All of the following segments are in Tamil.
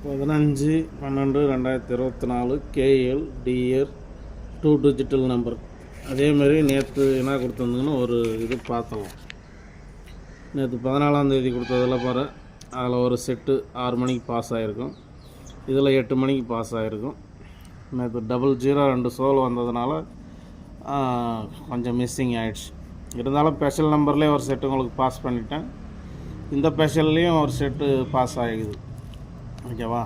15/12/2024 KL டிஎர் 2 டிஜிட்டல் நம்பர். அதேமாரி நேற்று என்ன கொடுத்துருந்தீங்கன்னா ஒரு இது பார்த்தலாம். நேற்று 14ஆம் தேதி கொடுத்ததில் பாரு, அதில் ஒரு செட்டு 6 மணிக்கு பாஸ் ஆகிருக்கும், இதில் 8 மணிக்கு பாஸ் ஆகிருக்கும். நேற்று 00 2 சோல் வந்ததுனால கொஞ்சம் மிஸ்ஸிங் ஆகிடுச்சு. இருந்தாலும் ஸ்பெஷல் நம்பர்லேயே ஒரு செட்டு உங்களுக்கு பாஸ் பண்ணிட்டேன். இந்த ஸ்பெஷல்லையும் ஒரு செட்டு பாஸ் ஆகிக்குது. ஓகேவா?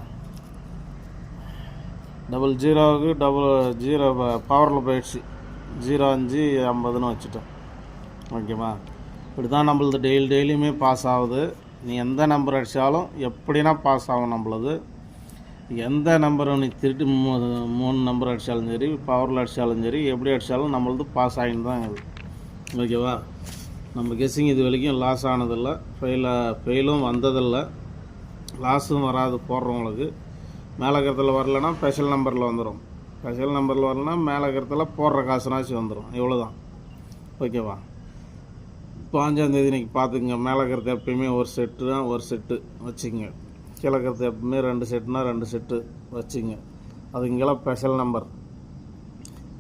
00க்கு 00 பவரில் போயிடுச்சு. 0550ன்னு வச்சுட்டேன். ஓகேவா? இப்படி தான் நம்மளது டெய்லியுமே பாஸ் ஆகுது. நீ எந்த நம்பர் அடித்தாலும் எப்படின்னா பாஸ் ஆகும் நம்மளது. எந்த நம்பரை நீ திருட்டு 3 நம்பர் அடித்தாலும் சரி, பவரில் அடித்தாலும் சரி, எப்படி அடித்தாலும் நம்மளது பாஸ் ஆகின்னு தான் இருக்குது. ஓகேவா? நம்ம கெஸ்ஸிங் இது வரைக்கும் லாஸ் ஆனதில்லை, ஃபெயிலும் வந்ததில்லை, லாஸும் வராது. போடுறவங்களுக்கு மேலே இருக்கிறதுல வரலன்னா ஸ்பெஷல் நம்பரில் வந்துடும், ஸ்பெஷல் நம்பரில் வரலன்னா மேலே இருக்கிறதுல போடுற காசுனாச்சும் வந்துடும். இவ்வளோ தான். ஓகேவா? 5ஆம் தேதி இன்றைக்கி பார்த்துக்குங்க. மேலே இருக்கிறது எப்பயுமே ஒரு செட்டு தான், ஒரு செட்டு வச்சுக்கோங்க. கீழே இருக்கிறது எப்பவுமே 2 செட்டுனா 2 செட்டு வச்சுங்க. அது இங்கெல்லாம் ஸ்பெஷல் நம்பர்.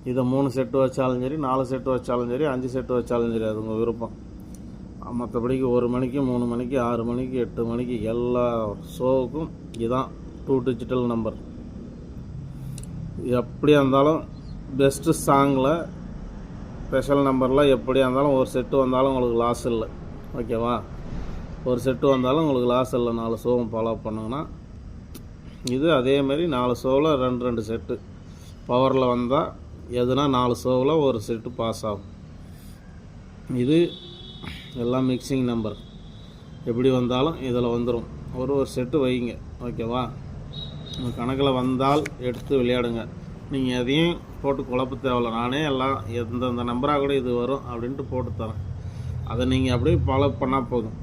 இதை 3 செட்டு வச்சாலும் சரி, 4 செட்டு வச்சாலும் சரி, 5 செட்டு வச்சாலும் சரி, அது உங்கள் விருப்பம். மற்றபடிக்கு 1 மணிக்கு, 3 மணிக்கு, 6 மணிக்கு, 8 மணிக்கு எல்லா ஷோவுக்கும் இதுதான் 2 டிஜிட்டல் நம்பர். எப்படியா இருந்தாலும் பெஸ்ட்டு சாங்கில் ஸ்பெஷல் நம்பரில் எப்படியா இருந்தாலும் ஒரு செட்டு வந்தாலும் உங்களுக்கு லாஸ் இல்லை. ஓகேவா? ஒரு செட்டு வந்தாலும் உங்களுக்கு லாஸ் இல்லை. 4 ஷோவும் ஃபாலோ பண்ணுங்கன்னா இது அதேமாரி 4 ஷோவில் 2 செட்டு பவரில் வந்தால் எதுனா 4 ஷோவில் ஒரு செட்டு பாஸ் ஆகும். இது எல்லாம் மிக்சிங் நம்பர். எப்படி வந்தாலும் இதில் வந்துடும். ஒரு செட்டு வைங்க. ஓகேவா? கணக்கில் வந்தால் எடுத்து விளையாடுங்க. நீங்கள் எதையும் போட்டு குழப்ப தேவையில்ல. நானே எல்லாம் எந்தெந்த நம்பராக கூட இது வரும் அப்படின்ட்டு போட்டு தரேன். அதை நீங்கள் அப்படியே ஃபாலோ பண்ணால் போதும்.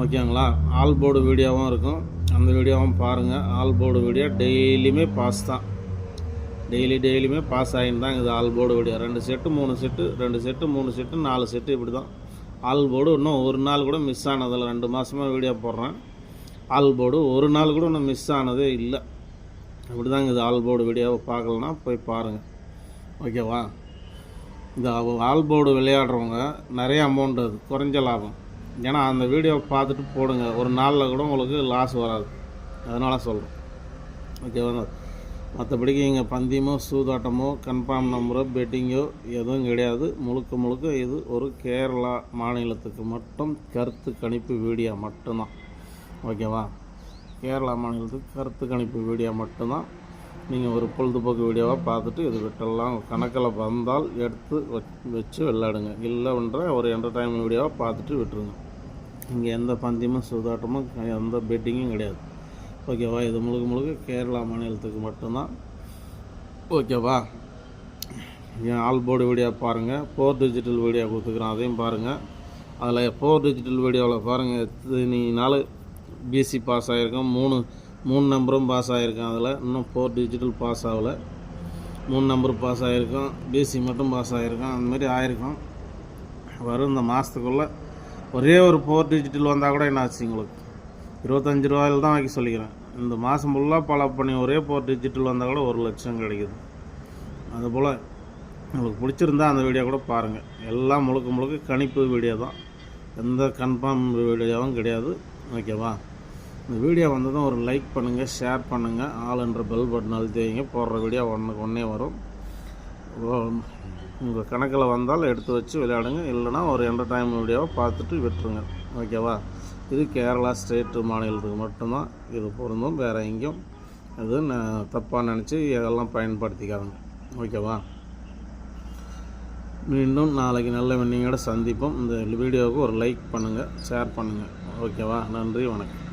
ஓகேங்களா? ஆல் போர்டு வீடியோவும் இருக்கும், அந்த வீடியோவும் பாருங்கள். ஆல் போர்டு வீடியோ டெய்லியுமே பாஸ் தான். டெய்லியுமே பாஸ் ஆகின்னு தான் இது all board video. 2 set 3 set, 2 set 3 set 4 set இப்படி தான் ஆல் போர்டு. இன்னும் ஒரு நாள் கூட மிஸ் ஆனதில்லை. 2 மாதமாக வீடியோ போடுறேன். ஆல் போர்டு ஒரு நாள் கூட இன்னும் மிஸ் ஆனதே இல்லை. அப்படி தாங்க இது ஆல் போர்டு வீடியோவை பார்க்கலன்னா போய் பாருங்கள். ஓகேவா? இந்த ஆல் போர்டு விளையாடுறவங்க நிறைய அமௌண்ட், அது குறைஞ்ச லாபம். ஏன்னா அந்த வீடியோவை பார்த்துட்டு போடுங்க. ஒரு நாளில் கூட உங்களுக்கு லாஸ் வராது. அதனால சொல்கிறேன். ஓகேவா? மற்றபடிக்கு இங்கே பந்தயமோ சூதாட்டமோ கன்ஃபார்ம் நம்பரோ பெட்டிங்கோ எதுவும் கிடையாது. முழுக்க இது ஒரு கேரளா மாநிலத்துக்கு மட்டும் கருத்து கணிப்பு வீடியோ மட்டும்தான். ஓகேவா? கேரளா மாநிலத்துக்கு கருத்து கணிப்பு வீடியோ மட்டும்தான். நீங்கள் ஒரு பொழுதுபோக்கு வீடியோவாக பார்த்துட்டு இது விட்டெல்லாம் கணக்கில் வந்தால் எடுத்து வச்சு விளையாடுங்க. இல்லைன்ற ஒரு என்டர்டைன்மெண்ட் வீடியோவாக பார்த்துட்டு விட்டுருங்க. இங்கே எந்த பந்தயமும் சூதாட்டமும் எந்த பெட்டிங்கும் கிடையாது. ஓகேவா? இது முழுக்க கேரளா மாநிலத்துக்கு மட்டும்தான். ஓகேவா? என் ஆல் போர்டு வீடியோ பாருங்கள். 4 டிஜிட்டல் வீடியோ கொடுத்துக்கிறேன், அதையும் பாருங்கள். அதில் 4 டிஜிட்டல் வீடியோவில் பாருங்கள் எத்தனை நாள் பிசி பாஸ் ஆகிருக்கோம். 3 நம்பரும் பாஸ் ஆகிருக்கேன். அதில் இன்னும் 4 டிஜிட்டல் பாஸ் ஆகலை. 3 நம்பர் பாஸ் ஆகிருக்கோம், பிசி மட்டும் பாஸ் ஆகிருக்கோம். அந்தமாரி ஆகிருக்கும். வரும் இந்த மாதத்துக்குள்ளே ஒரே ஒரு 4 டிஜிட்டல் வந்தால் கூட என்ன ஆச்சு, உங்களுக்கு 25 ரூபாயில் தான் வைக்க சொல்லிக்கிறேன். இந்த மாதம் ஃபுல்லாக ஃபாலோ பண்ணி ஒரே 4 டிஜிட்டல் வந்தால் கூட 1 லட்சம் கிடைக்குது. அதுபோல் உங்களுக்கு பிடிச்சிருந்தா அந்த வீடியோ கூட பாருங்கள். எல்லாம் முழுக்க கணிப்பு வீடியோ தான், எந்த கன்ஃபார்ம் வீடியோவும் கிடையாது. ஓகேவா? இந்த வீடியோ வந்ததும் ஒரு லைக் பண்ணுங்கள், ஷேர் பண்ணுங்கள், ஆல் என்ற பெல் பட்டன் அழுத்தி வைங்க. போடுற வீடியோ ஒன்றே வரும். உங்கள் கணக்கில் வந்தால் எடுத்து வச்சு விளையாடுங்க. இல்லைனா ஒரு என்டர்டைன்மெண்ட் வீடியோவை பார்த்துட்டு விட்டுருங்க. ஓகேவா? இது கேரளா ஸ்டேட்டு மாநிலத்துக்கு மட்டும்தான் இது பொருந்தும். வேறு எங்கேயும் இது தப்பாக நினச்சி இதெல்லாம் பயன்படுத்திக்காதுங்க. ஓகேவா? மீண்டும் நாளைக்கு நல்ல வின்னிங்கோட சந்திப்போம். இந்த வீடியோவுக்கு ஒரு லைக் பண்ணுங்கள், ஷேர் பண்ணுங்கள். ஓகேவா? நன்றி, வணக்கம்.